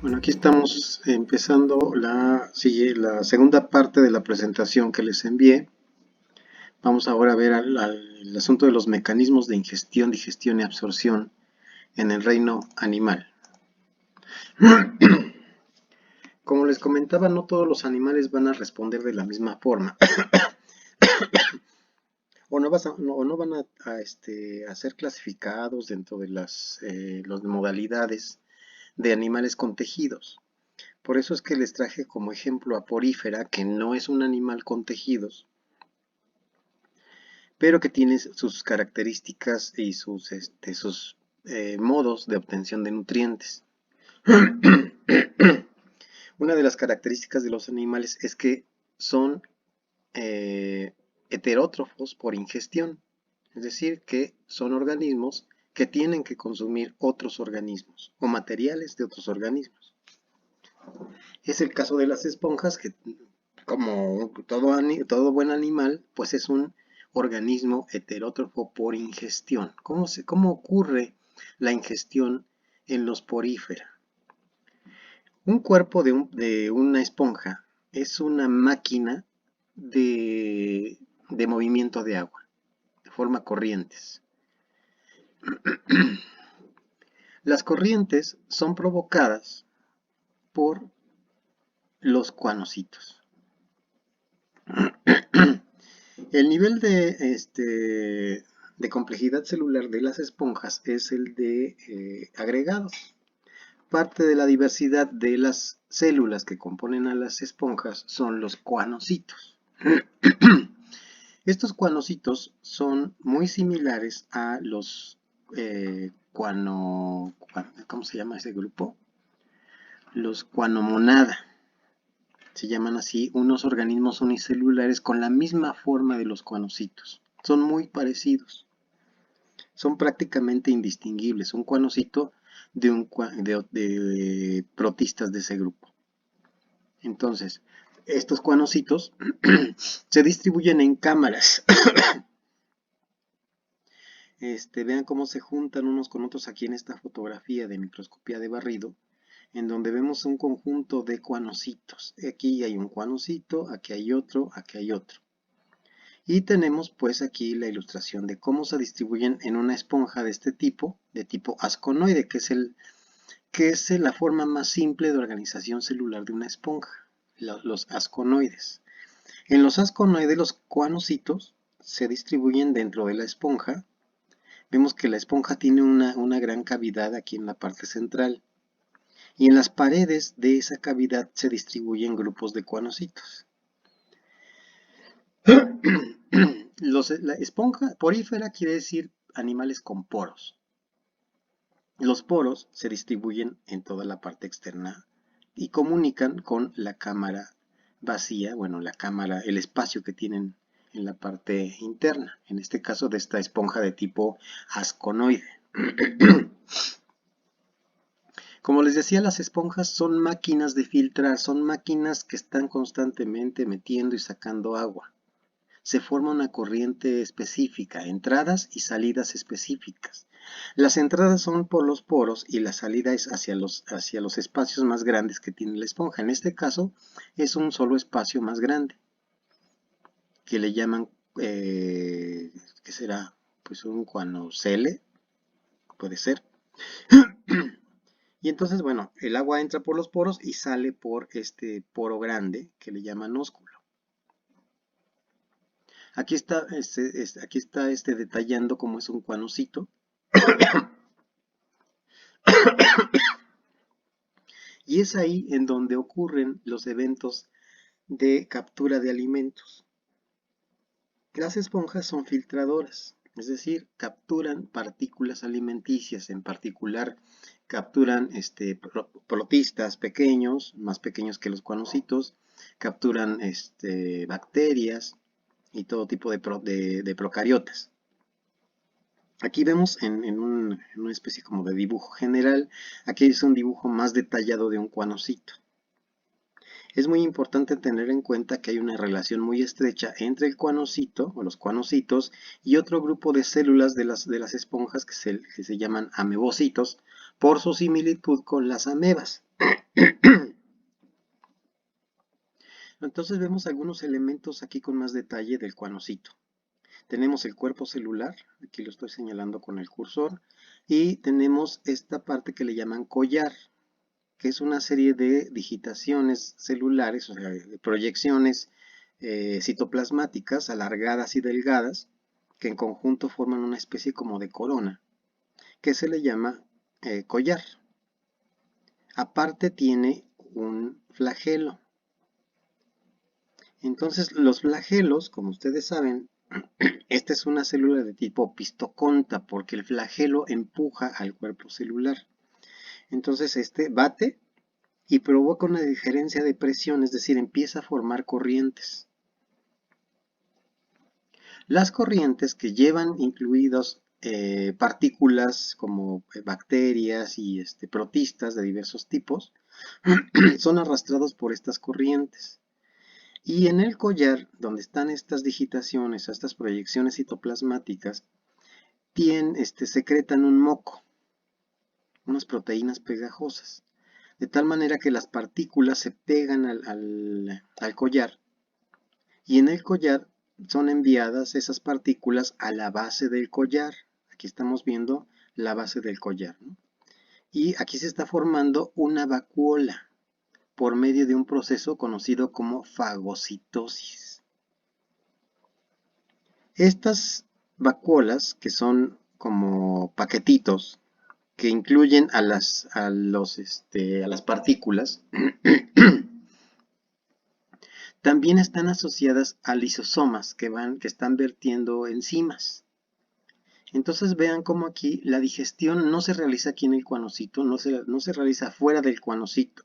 Bueno, aquí estamos empezando la segunda parte de la presentación que les envié. Vamos ahora a ver el asunto de los mecanismos de ingestión, digestión y absorción en el reino animal. Como les comentaba, no todos los animales van a responder de la misma forma. o no van a ser clasificados dentro de las modalidades de animales con tejidos. Por eso es que les traje como ejemplo a Porífera, que no es un animal con tejidos, pero que tiene sus características y sus modos de obtención de nutrientes. Una de las características de los animales es que son heterótrofos por ingestión, es decir, que son organismos que tienen que consumir otros organismos o materiales de otros organismos. Es el caso de las esponjas, que como todo buen animal, pues es un organismo heterótrofo por ingestión. ¿Cómo ocurre la ingestión en los porífera? Un cuerpo de una esponja es una máquina de movimiento de agua, de forma corrientes. Las corrientes son provocadas por los cuanocitos. El nivel de complejidad celular de las esponjas es el de agregados. Parte de la diversidad de las células que componen a las esponjas son los cuanocitos. Estos cuanocitos son muy similares a los ¿cómo se llama ese grupo? Los cuanomonada. Se llaman así unos organismos unicelulares con la misma forma de los cuanocitos. Son muy parecidos. Son prácticamente indistinguibles. Un cuanocito de protistas de ese grupo. Entonces, estos cuanocitos se distribuyen en cámaras. Vean cómo se juntan unos con otros aquí en esta fotografía de microscopía de barrido, en donde vemos un conjunto de cuanocitos. Aquí hay un cuanocito, aquí hay otro, aquí hay otro. Y tenemos pues aquí la ilustración de cómo se distribuyen en una esponja de este tipo, de tipo asconoide, que es la forma más simple de organización celular de una esponja, los asconoides. En los asconoides los cuanocitos se distribuyen dentro de la esponja. Vemos que la esponja tiene una gran cavidad aquí en la parte central. Y en las paredes de esa cavidad se distribuyen grupos de cuanocitos. La esponja porífera quiere decir animales con poros. Los poros se distribuyen en toda la parte externa y comunican con la cámara vacía, bueno, el espacio que tienen en la parte interna, en este caso de esta esponja de tipo asconoide. Como les decía, las esponjas son máquinas de filtrar, son máquinas que están constantemente metiendo y sacando agua. Se forma una corriente específica, entradas y salidas específicas. Las entradas son por los poros y la salida es hacia los espacios más grandes que tiene la esponja. En este caso es un solo espacio más grande, que le llaman, ¿qué será? Pues un cuanocele, puede ser. Y entonces, bueno, el agua entra por los poros y sale por este poro grande que le llaman ósculo. Aquí está detallando cómo es un cuanocito. Y es ahí en donde ocurren los eventos de captura de alimentos. Las esponjas son filtradoras, es decir, capturan partículas alimenticias, en particular capturan protistas pequeños, más pequeños que los cuanocitos, capturan bacterias y todo tipo de procariotas. Aquí vemos en una especie como de dibujo general, aquí es un dibujo más detallado de un cuanocito. Es muy importante tener en cuenta que hay una relación muy estrecha entre el cuanocito o los cuanocitos y otro grupo de células de las esponjas que se llaman amebocitos por su similitud con las amebas. Entonces vemos algunos elementos aquí con más detalle del cuanocito. Tenemos el cuerpo celular, aquí lo estoy señalando con el cursor, y tenemos esta parte que le llaman collar, que es una serie de digitaciones celulares, o sea, de proyecciones citoplasmáticas alargadas y delgadas, que en conjunto forman una especie como de corona, que se le llama collar. Aparte tiene un flagelo. Entonces los flagelos, como ustedes saben, esta es una célula de tipo pistoconta porque el flagelo empuja al cuerpo celular. Entonces este bate y provoca una diferencia de presión, es decir, empieza a formar corrientes. Las corrientes que llevan incluidos partículas como bacterias y protistas de diversos tipos son arrastrados por estas corrientes. Y en el collar, donde están estas digitaciones, estas proyecciones citoplasmáticas, secretan un moco, unas proteínas pegajosas, de tal manera que las partículas se pegan al collar, y en el collar son enviadas esas partículas a la base del collar. Aquí estamos viendo la base del collar, ¿no? Y aquí se está formando una vacuola por medio de un proceso conocido como fagocitosis. Estas vacuolas, que son como paquetitos, que incluyen a las partículas, también están asociadas a lisosomas que están vertiendo enzimas. Entonces vean cómo aquí la digestión no se realiza aquí en el cuanocito, no se realiza fuera del cuanocito,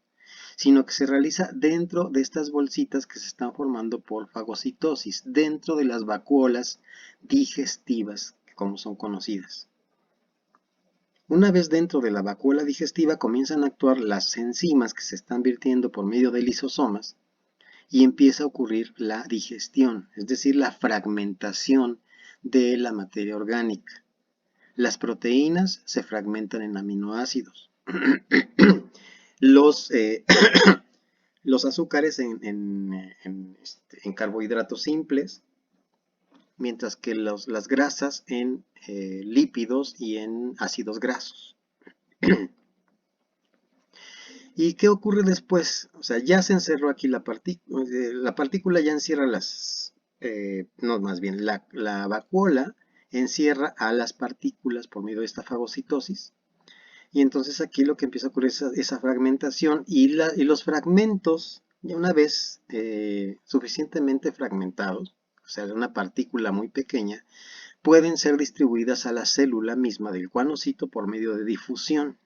sino que se realiza dentro de estas bolsitas que se están formando por fagocitosis, dentro de las vacuolas digestivas, como son conocidas. Una vez dentro de la vacuola digestiva comienzan a actuar las enzimas que se están vertiendo por medio de lisosomas y empieza a ocurrir la digestión, es decir, la fragmentación de la materia orgánica. Las proteínas se fragmentan en aminoácidos. Los azúcares en carbohidratos simples, mientras que las grasas en lípidos y en ácidos grasos. ¿Y qué ocurre después? O sea, ya se encerró aquí la partícula ya encierra la vacuola encierra a las partículas por medio de esta fagocitosis. Y entonces aquí lo que empieza a ocurrir es esa fragmentación y los fragmentos, ya una vez suficientemente fragmentados, o sea, de una partícula muy pequeña, pueden ser distribuidas a la célula misma del cuanocito por medio de difusión.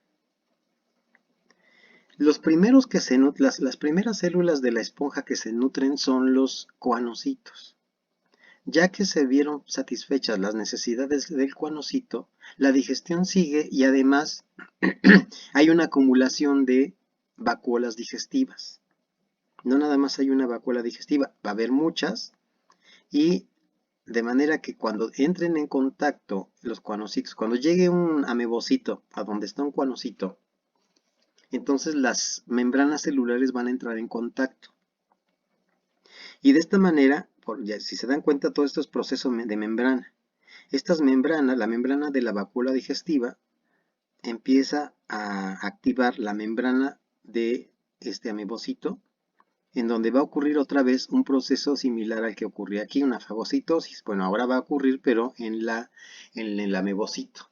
Los primeros que las primeras células de la esponja que se nutren son los cuanocitos. Ya que se vieron satisfechas las necesidades del cuanocito, la digestión sigue y además hay una acumulación de vacuolas digestivas. No nada más hay una vacuola digestiva, va a haber muchas y de manera que cuando entren en contacto los cuanocitos, cuando llegue un amebocito a donde está un cuanocito, entonces las membranas celulares van a entrar en contacto. Y de esta manera, si se dan cuenta, todo esto es proceso de membrana. Estas membranas, la membrana de la vacuola digestiva, empieza a activar la membrana de este amebocito, en donde va a ocurrir otra vez un proceso similar al que ocurría aquí, una fagocitosis. Bueno, ahora va a ocurrir, pero en el amebocito.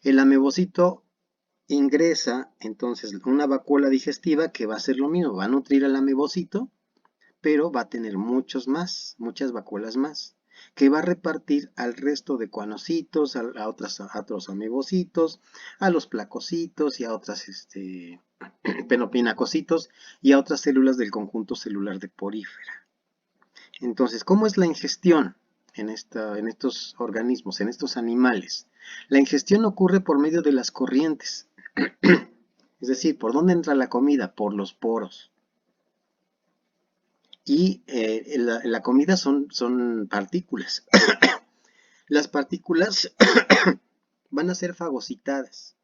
El amebocito ingresa entonces una vacuola digestiva que va a hacer lo mismo, va a nutrir al amebocito, pero va a tener muchas vacuolas más, que va a repartir al resto de cuanocitos, a otros amebocitos, a los placocitos y a otras penopinacocitos y a otras células del conjunto celular de porífera. Entonces, ¿cómo es la ingestión en estos organismos, en estos animales? La ingestión ocurre por medio de las corrientes, es decir, ¿por dónde entra la comida? Por los poros. Y la comida son partículas. Las partículas van a ser fagocitadas,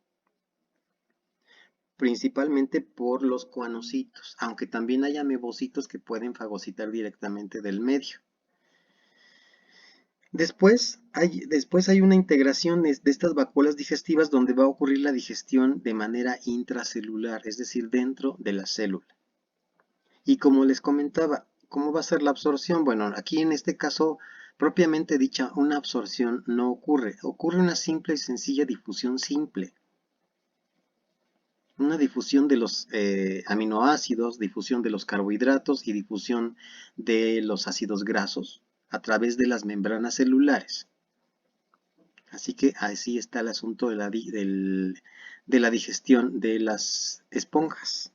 principalmente por los cuanocitos, aunque también hay amebocitos que pueden fagocitar directamente del medio. Después hay una integración de estas vacuolas digestivas donde va a ocurrir la digestión de manera intracelular, es decir, dentro de la célula. Y como les comentaba, ¿cómo va a ser la absorción? Bueno, aquí en este caso, propiamente dicha, una absorción no ocurre. Ocurre una simple y sencilla difusión simple. Una difusión de los aminoácidos, difusión de los carbohidratos y difusión de los ácidos grasos a través de las membranas celulares. Así que así está el asunto de la digestión de las esponjas.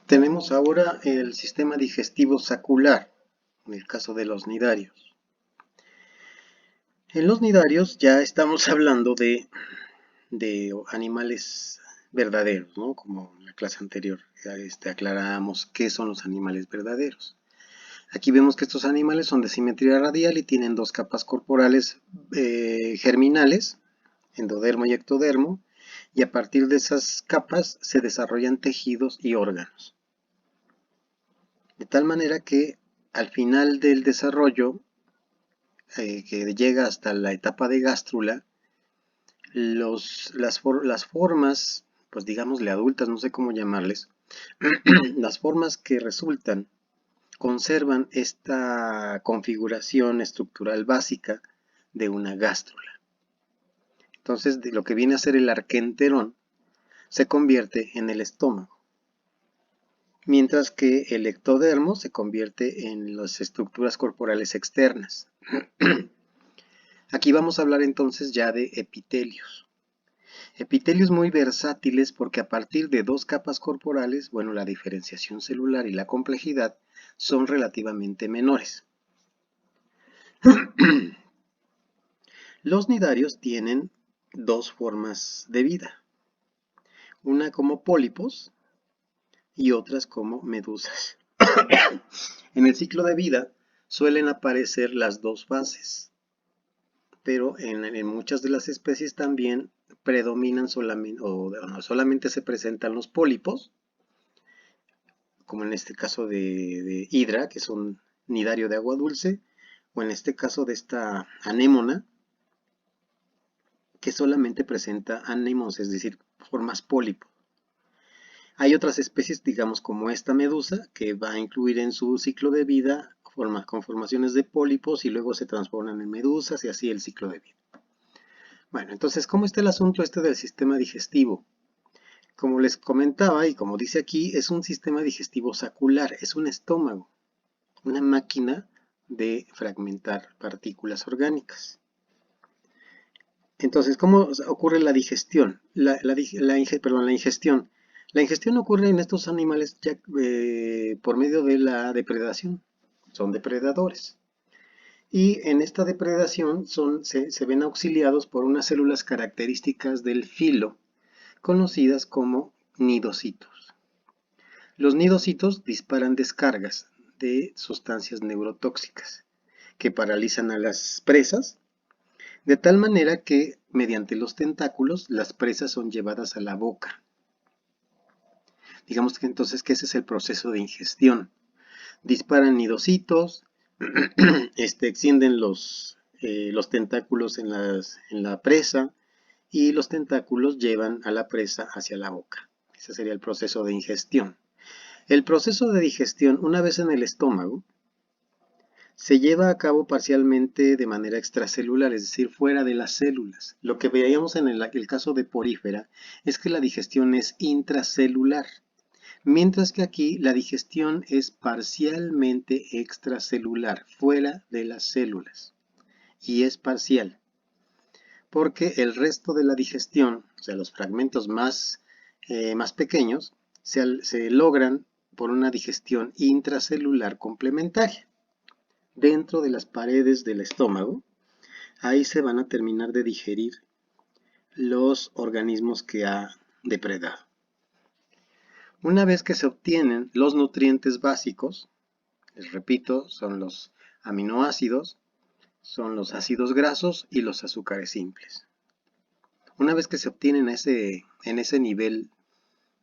Tenemos ahora el sistema digestivo sacular, en el caso de los nidarios. En los nidarios ya estamos hablando de animales verdaderos, ¿no? Como en la clase anterior ya aclaramos qué son los animales verdaderos. Aquí vemos que estos animales son de simetría radial y tienen dos capas corporales germinales, endodermo y ectodermo, y a partir de esas capas se desarrollan tejidos y órganos. De tal manera que al final del desarrollo, que llega hasta la etapa de gástrula, las formas, pues digámosle adultas, no sé cómo llamarles, las formas que resultan conservan esta configuración estructural básica de una gástrula. Entonces, de lo que viene a ser el arquenterón se convierte en el estómago, mientras que el ectodermo se convierte en las estructuras corporales externas. Aquí vamos a hablar entonces ya de epitelios. Epitelios muy versátiles porque a partir de dos capas corporales, bueno, la diferenciación celular y la complejidad son relativamente menores. Los nidarios tienen dos formas de vida, una como pólipos y otras como medusas. En el ciclo de vida suelen aparecer las dos fases, pero en muchas de las especies también predominan solamente, o no, solamente se presentan los pólipos, como en este caso de hidra, que es un nidario de agua dulce, o en este caso de esta anémona, que solamente presenta anémonas, es decir, formas pólipo. Hay otras especies, digamos, como esta medusa, que va a incluir en su ciclo de vida conformaciones de pólipos y luego se transforman en medusas y así el ciclo de vida. Bueno, entonces, ¿cómo está el asunto del sistema digestivo? Como les comentaba y como dice aquí, es un sistema digestivo sacular, es un estómago, una máquina de fragmentar partículas orgánicas. Entonces, ¿cómo ocurre la digestión? La ingestión. La ingestión ocurre en estos animales ya, por medio de la depredación. Son depredadores. Y en esta depredación se ven auxiliados por unas células características del filo, conocidas como nidocitos. Los nidocitos disparan descargas de sustancias neurotóxicas que paralizan a las presas, de tal manera que mediante los tentáculos las presas son llevadas a la boca. Digamos que entonces que ese es el proceso de ingestión. Disparan nidocitos, extienden los tentáculos en la presa y los tentáculos llevan a la presa hacia la boca. Ese sería el proceso de ingestión. El proceso de digestión, una vez en el estómago, se lleva a cabo parcialmente de manera extracelular, es decir, fuera de las células. Lo que veíamos en el caso de porífera es que la digestión es intracelular, mientras que aquí la digestión es parcialmente extracelular, fuera de las células, y es parcial, porque el resto de la digestión, o sea, los fragmentos más pequeños, se logran por una digestión intracelular complementaria. Dentro de las paredes del estómago, ahí se van a terminar de digerir los organismos que ha depredado. Una vez que se obtienen los nutrientes básicos, les repito, son los aminoácidos, son los ácidos grasos y los azúcares simples. Una vez que se obtienen en ese nivel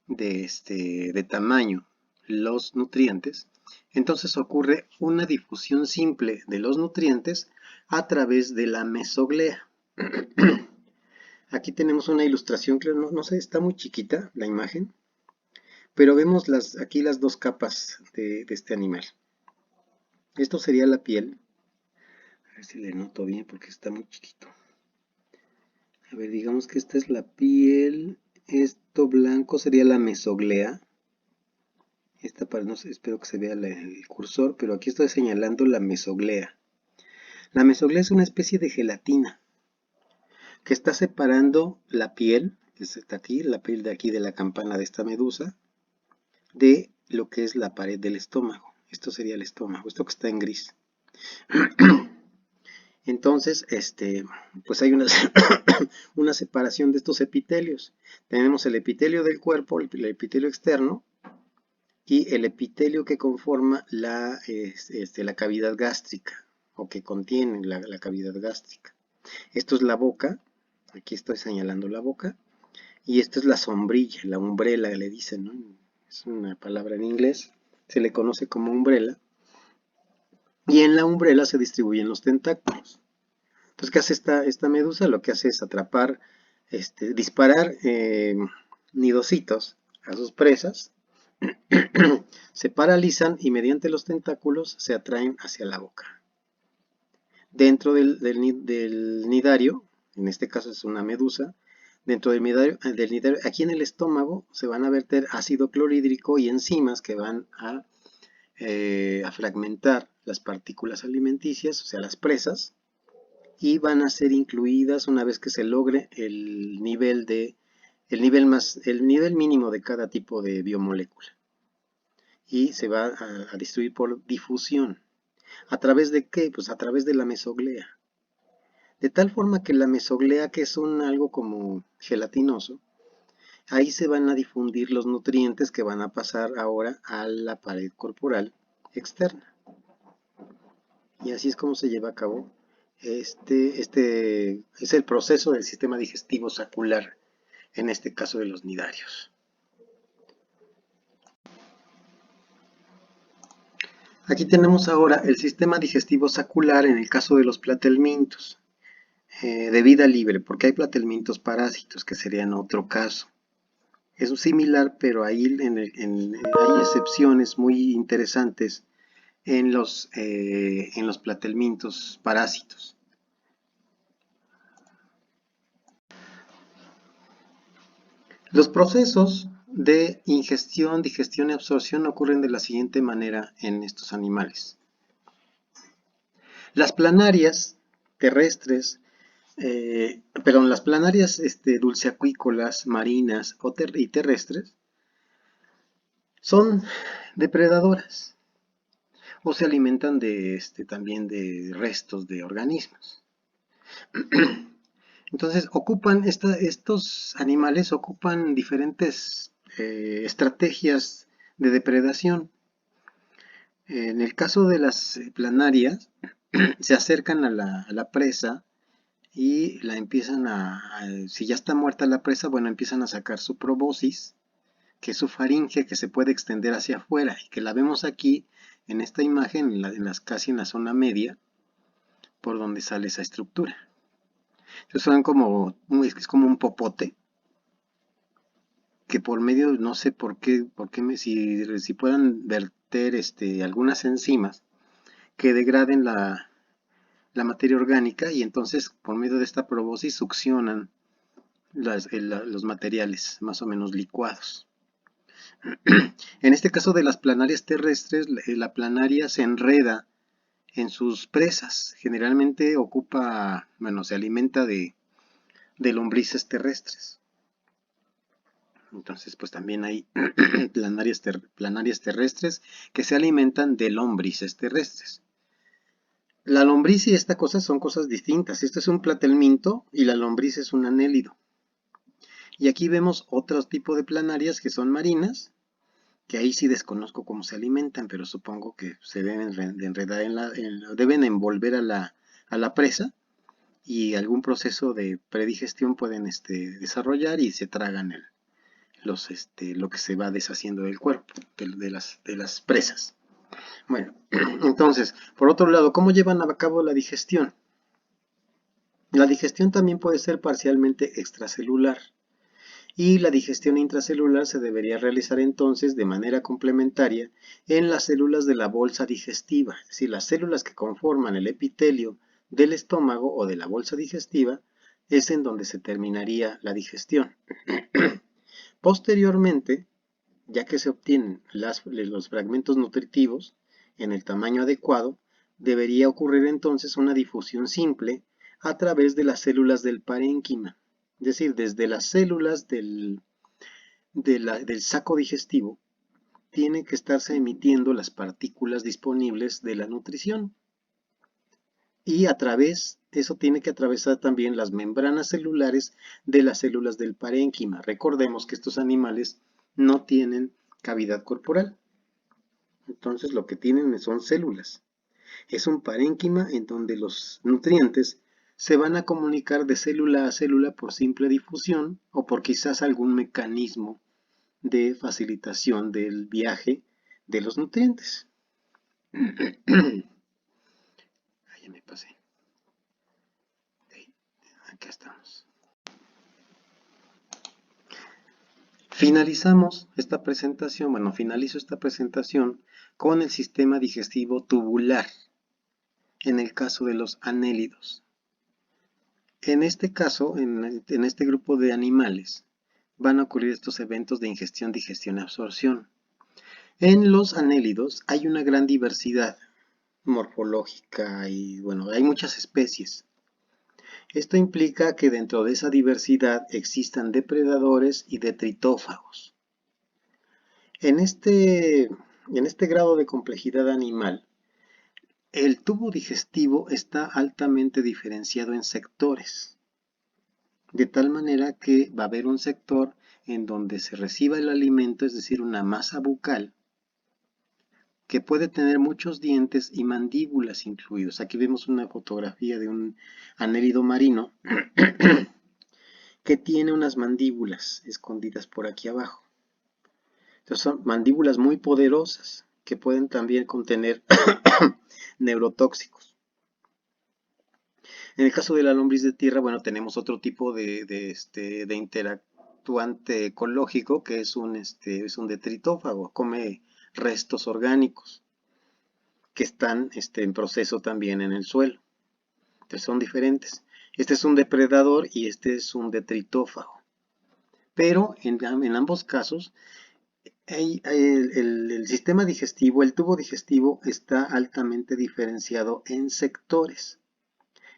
de tamaño los nutrientes, entonces ocurre una difusión simple de los nutrientes a través de la mesoglea. Aquí tenemos una ilustración, creo, no sé, está muy chiquita la imagen, pero vemos aquí las dos capas de este animal. Esto sería la piel. A ver si le noto bien porque está muy chiquito. A ver, digamos que esta es la piel. Esto blanco sería la mesoglea. Esta no sé, espero que se vea el cursor, pero aquí estoy señalando la mesoglea. La mesoglea es una especie de gelatina que está separando la piel, que está aquí, la piel de aquí de la campana de esta medusa, de lo que es la pared del estómago. Esto sería el estómago, esto que está en gris. Entonces, pues hay una separación de estos epitelios. Tenemos el epitelio del cuerpo, el epitelio externo, y el epitelio que conforma la cavidad gástrica, o que contiene la cavidad gástrica. Esto es la boca, aquí estoy señalando la boca, y esto es la sombrilla, la umbrella le dicen, ¿no? Es una palabra en inglés, se le conoce como umbrella, y en la umbrella se distribuyen los tentáculos. Entonces, ¿qué hace esta medusa? Lo que hace es atrapar, disparar nidocitos a sus presas, se paralizan y mediante los tentáculos se atraen hacia la boca. Dentro del nidario, en este caso es una medusa, dentro del nidario, aquí en el estómago se van a verter ácido clorhídrico y enzimas que van a fragmentar las partículas alimenticias, o sea, las presas, y van a ser incluidas una vez que se logre el nivel mínimo de cada tipo de biomolécula. Y se va a distribuir por difusión. ¿A través de qué? Pues a través de la mesoglea. De tal forma que la mesoglea, que es algo como gelatinoso, ahí se van a difundir los nutrientes que van a pasar ahora a la pared corporal externa. Y así es como se lleva a cabo este es el proceso del sistema digestivo sacular, en este caso de los nidarios. Aquí tenemos ahora el sistema digestivo sacular en el caso de los platelmintos de vida libre, porque hay platelmintos parásitos que serían otro caso. Es similar, pero ahí hay excepciones muy interesantes en los platelmintos parásitos. Los procesos de ingestión, digestión y absorción ocurren de la siguiente manera en estos animales. Las planarias terrestres, las planarias dulceacuícolas, marinas y terrestres, son depredadoras o se alimentan también de restos de organismos. Entonces, estos animales ocupan diferentes estrategias de depredación. En el caso de las planarias, se acercan a la presa y la empiezan si ya está muerta la presa, bueno, empiezan a sacar su proboscis, que es su faringe, que se puede extender hacia afuera, y que la vemos aquí en esta imagen, casi en la zona media, por donde sale esa estructura. Entonces es como un popote, que por medio, no sé si puedan verter algunas enzimas que degraden la materia orgánica y entonces por medio de esta probosis succionan los materiales más o menos licuados. En este caso de las planarias terrestres, la planaria se enreda en sus presas. Generalmente se alimenta de lombrices terrestres. Entonces, pues también hay planarias terrestres que se alimentan de lombrices terrestres. La lombriz y esta cosa son cosas distintas. Esto es un platelminto y la lombriz es un anélido. Y aquí vemos otro tipo de planarias que son marinas, que ahí sí desconozco cómo se alimentan, pero supongo que se deben enredar deben envolver a la presa y algún proceso de predigestión pueden desarrollar y se tragan lo que se va deshaciendo del cuerpo, de las presas. Bueno, entonces, por otro lado, ¿cómo llevan a cabo la digestión? La digestión también puede ser parcialmente extracelular y la digestión intracelular se debería realizar entonces de manera complementaria en las células de la bolsa digestiva, es decir, las células que conforman el epitelio del estómago o de la bolsa digestiva es en donde se terminaría la digestión. Posteriormente, ya que se obtienen los fragmentos nutritivos en el tamaño adecuado, debería ocurrir entonces una difusión simple a través de las células del parénquima, es decir, desde las células del saco digestivo, tienen que estarse emitiendo las partículas disponibles de la nutrición. Y eso tiene que atravesar también las membranas celulares de las células del parénquima. Recordemos que estos animales no tienen cavidad corporal. Entonces lo que tienen son células. Es un parénquima en donde los nutrientes se van a comunicar de célula a célula por simple difusión o por quizás algún mecanismo de facilitación del viaje de los nutrientes. Ahí ya me pasé. Acá estamos. Finalizo esta presentación con el sistema digestivo tubular, en el caso de los anélidos. En este caso, en este grupo de animales, van a ocurrir estos eventos de ingestión, digestión y absorción. En los anélidos hay una gran diversidad morfológica y, bueno, hay muchas especies. Esto implica que dentro de esa diversidad existan depredadores y detritófagos. En este grado de complejidad animal, el tubo digestivo está altamente diferenciado en sectores, de tal manera que va a haber un sector en donde se reciba el alimento, es decir, una masa bucal, que puede tener muchos dientes y mandíbulas incluidos. Aquí vemos una fotografía de un anélido marino que tiene unas mandíbulas escondidas por aquí abajo. Entonces son mandíbulas muy poderosas que pueden también contener neurotóxicos. En el caso de la lombriz de tierra, bueno, tenemos otro tipo de interactuante ecológico que es un detritófago, come restos orgánicos que están en proceso también en el suelo. Entonces son diferentes. Este es un depredador y este es un detritófago. Pero en ambos casos, el sistema digestivo, el tubo digestivo está altamente diferenciado en sectores.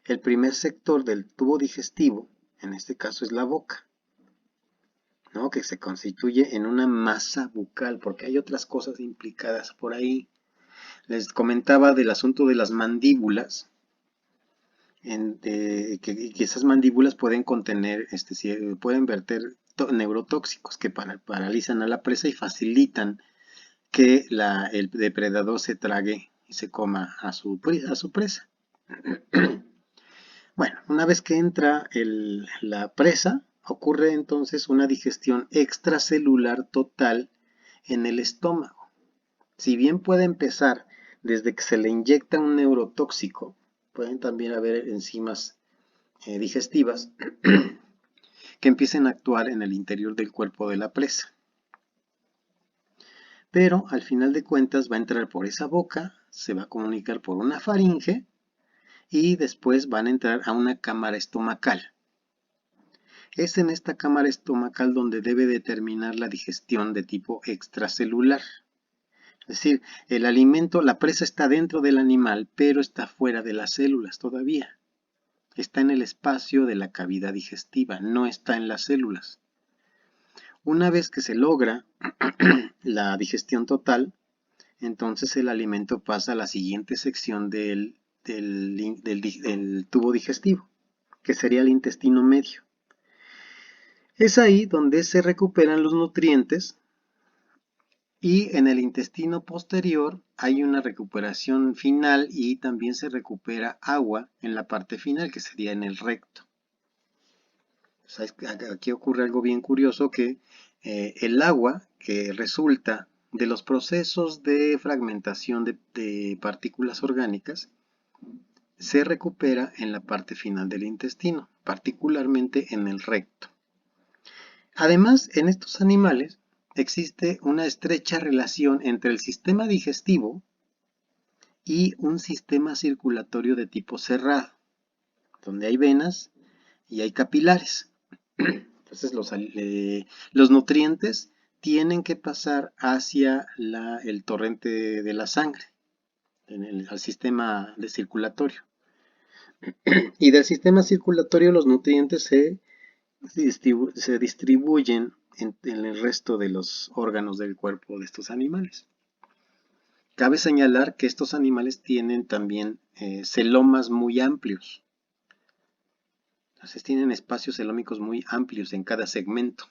El primer sector del tubo digestivo, en este caso es la boca, ¿no? Que se constituye en una masa bucal, porque hay otras cosas implicadas por ahí. Les comentaba del asunto de las mandíbulas, que esas mandíbulas pueden contener, pueden verter neurotóxicos que paralizan a la presa y facilitan que el depredador se trague y se coma a su presa. Bueno, una vez que entra la presa, ocurre entonces una digestión extracelular total en el estómago. Si bien puede empezar desde que se le inyecta un neurotóxico, pueden también haber enzimas digestivas que empiecen a actuar en el interior del cuerpo de la presa. pero al final de cuentas va a entrar por esa boca, se va a comunicar por una faringe y después van a entrar a una cámara estomacal. Es en esta cámara estomacal donde debe determinar la digestión de tipo extracelular. Es decir, el alimento, la presa está dentro del animal, pero está fuera de las células todavía. Está en el espacio de la cavidad digestiva, no está en las células. Una vez que se logra la digestión total, entonces el alimento pasa a la siguiente sección del tubo digestivo, que sería el intestino medio. Es ahí donde se recuperan los nutrientes y en el intestino posterior hay una recuperación final y también se recupera agua en la parte final, que sería en el recto. Aquí ocurre algo bien curioso, que el agua que resulta de los procesos de fragmentación de partículas orgánicas se recupera en la parte final del intestino, particularmente en el recto. Además, en estos animales existe una estrecha relación entre el sistema digestivo y un sistema circulatorio de tipo cerrado, donde hay venas y hay capilares. Entonces los nutrientes tienen que pasar hacia el torrente de la sangre, al sistema circulatorio. Y del sistema circulatorio los nutrientes se distribuyen en el resto de los órganos del cuerpo de estos animales. Cabe señalar que estos animales tienen también celomas muy amplios. Entonces tienen espacios celómicos muy amplios en cada segmento.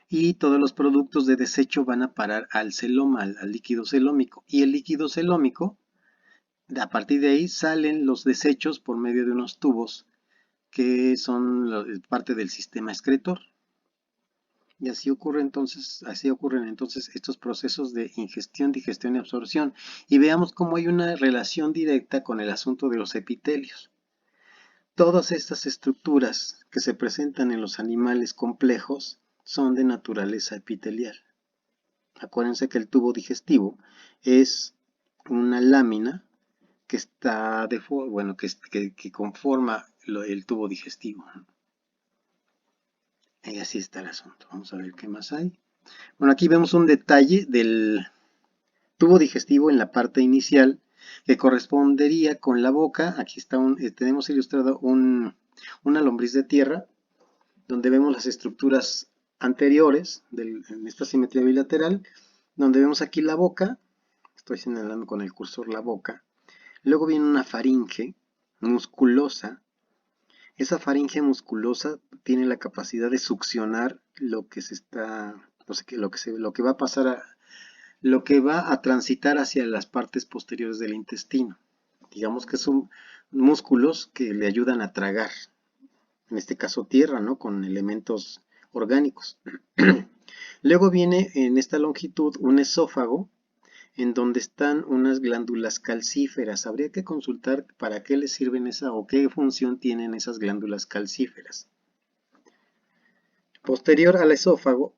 Y todos los productos de desecho van a parar al celoma, al líquido celómico. Y el líquido celómico, a partir de ahí salen los desechos por medio de unos tubos que son parte del sistema excretor. Y así ocurren entonces estos procesos de ingestión, digestión y absorción. Y veamos cómo hay una relación directa con el asunto de los epitelios. Todas estas estructuras que se presentan en los animales complejos son de naturaleza epitelial. Acuérdense que el tubo digestivo es una lámina que está que conforma el tubo digestivo. Y así está el asunto. Vamos a ver qué más hay. Bueno, aquí vemos un detalle del tubo digestivo en la parte inicial que correspondería con la boca. Aquí está tenemos ilustrado una lombriz de tierra, donde vemos las estructuras anteriores en esta simetría bilateral, donde vemos aquí la boca. Estoy señalando con el cursor la boca. Luego viene una faringe musculosa. Esa faringe musculosa tiene la capacidad de succionar lo que va a pasar lo que va a transitar hacia las partes posteriores del intestino. Digamos que son músculos que le ayudan a tragar, en este caso tierra, ¿no? Con elementos orgánicos. Luego viene en esta longitud un esófago, en donde están unas glándulas calcíferas. Habría que consultar para qué les sirven o qué función tienen esas glándulas calcíferas. Posterior al esófago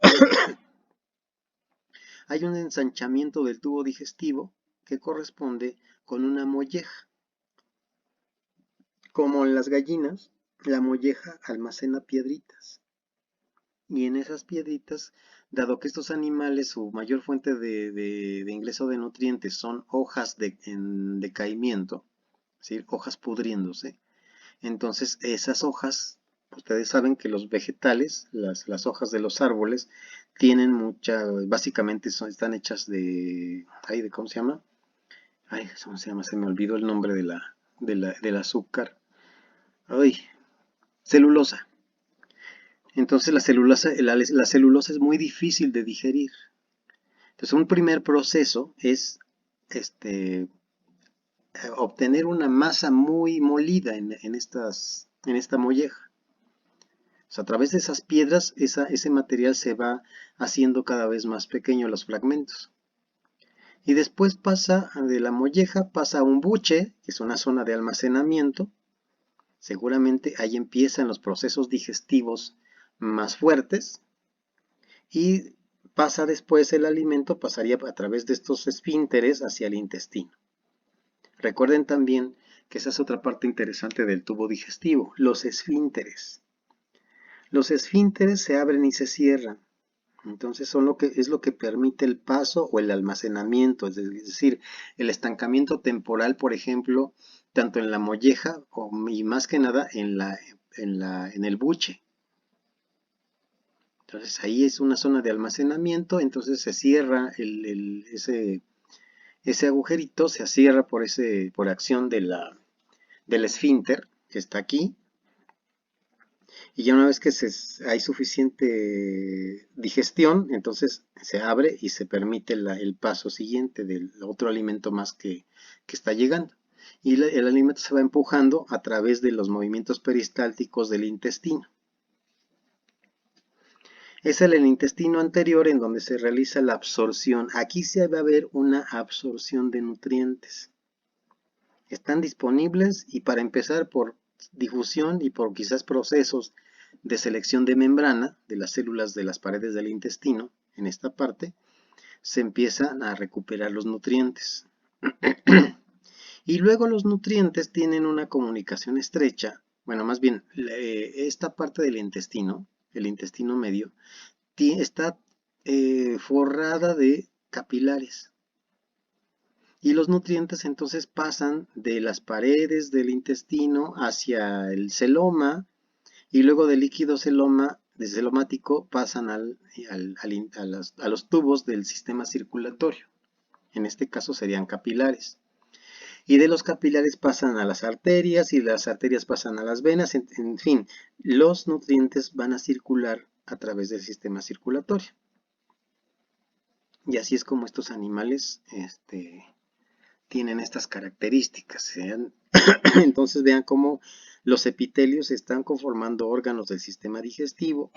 hay un ensanchamiento del tubo digestivo que corresponde con una molleja. Como en las gallinas, la molleja almacena piedritas. Y en esas piedritas, dado que estos animales, su mayor fuente de ingreso de nutrientes son hojas en decaimiento, es decir, hojas pudriéndose, entonces esas hojas, ustedes saben que los vegetales, las hojas de los árboles, tienen básicamente están hechas ¿cómo se llama? ¿Cómo se llama? Se me olvidó el nombre del azúcar. Celulosa. Entonces la celulosa es muy difícil de digerir. Entonces un primer proceso es obtener una masa muy molida en esta molleja. O sea, a través de esas piedras, ese material se va haciendo cada vez más pequeño los fragmentos. Y después de la molleja, pasa a un buche, que es una zona de almacenamiento. Seguramente ahí empiezan los procesos digestivos más fuertes y pasa después el alimento, pasaría a través de estos esfínteres hacia el intestino. Recuerden también que esa es otra parte interesante del tubo digestivo, los esfínteres. Los esfínteres se abren y se cierran. Entonces es lo que permite el paso o el almacenamiento, es decir, el estancamiento temporal, por ejemplo, tanto en la molleja y más que nada en el buche. Entonces ahí es una zona de almacenamiento, entonces se cierra ese agujerito, se cierra por acción del esfínter que está aquí. Y ya una vez que hay suficiente digestión, entonces se abre y se permite el paso siguiente del otro alimento más que está llegando. Y el alimento se va empujando a través de los movimientos peristálticos del intestino. Es el intestino anterior en donde se realiza la absorción. Aquí se va a ver una absorción de nutrientes. Están disponibles y para empezar por difusión y por quizás procesos de selección de membrana de las células de las paredes del intestino, en esta parte, se empiezan a recuperar los nutrientes. Y luego los nutrientes tienen una comunicación estrecha, bueno, más bien, esta parte del intestino, el intestino medio, está forrada de capilares. Y los nutrientes entonces pasan de las paredes del intestino hacia el celoma y luego del líquido celomático pasan a los tubos del sistema circulatorio. En este caso serían capilares. Y de los capilares pasan a las arterias y de las arterias pasan a las venas. En fin, los nutrientes van a circular a través del sistema circulatorio. Y así es como estos animales tienen estas características. Entonces vean cómo los epitelios están conformando órganos del sistema digestivo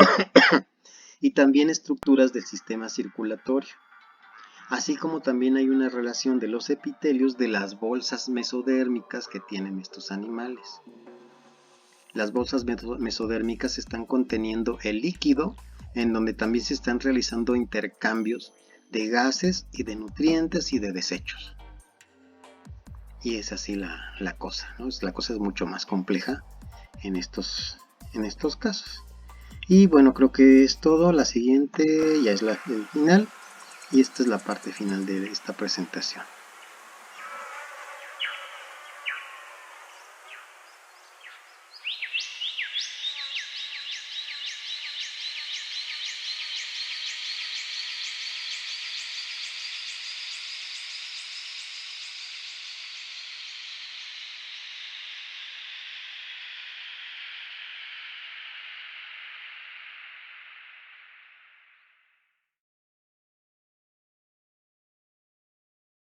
y también estructuras del sistema circulatorio. Así como también hay una relación de los epitelios de las bolsas mesodérmicas que tienen estos animales. Las bolsas mesodérmicas están conteniendo el líquido en donde también se están realizando intercambios de gases y de nutrientes y de desechos. Y es así la cosa, ¿no? La cosa es mucho más compleja en estos casos. Y bueno, creo que es todo. La siguiente ya es el final. Y esta es la parte final de esta presentación.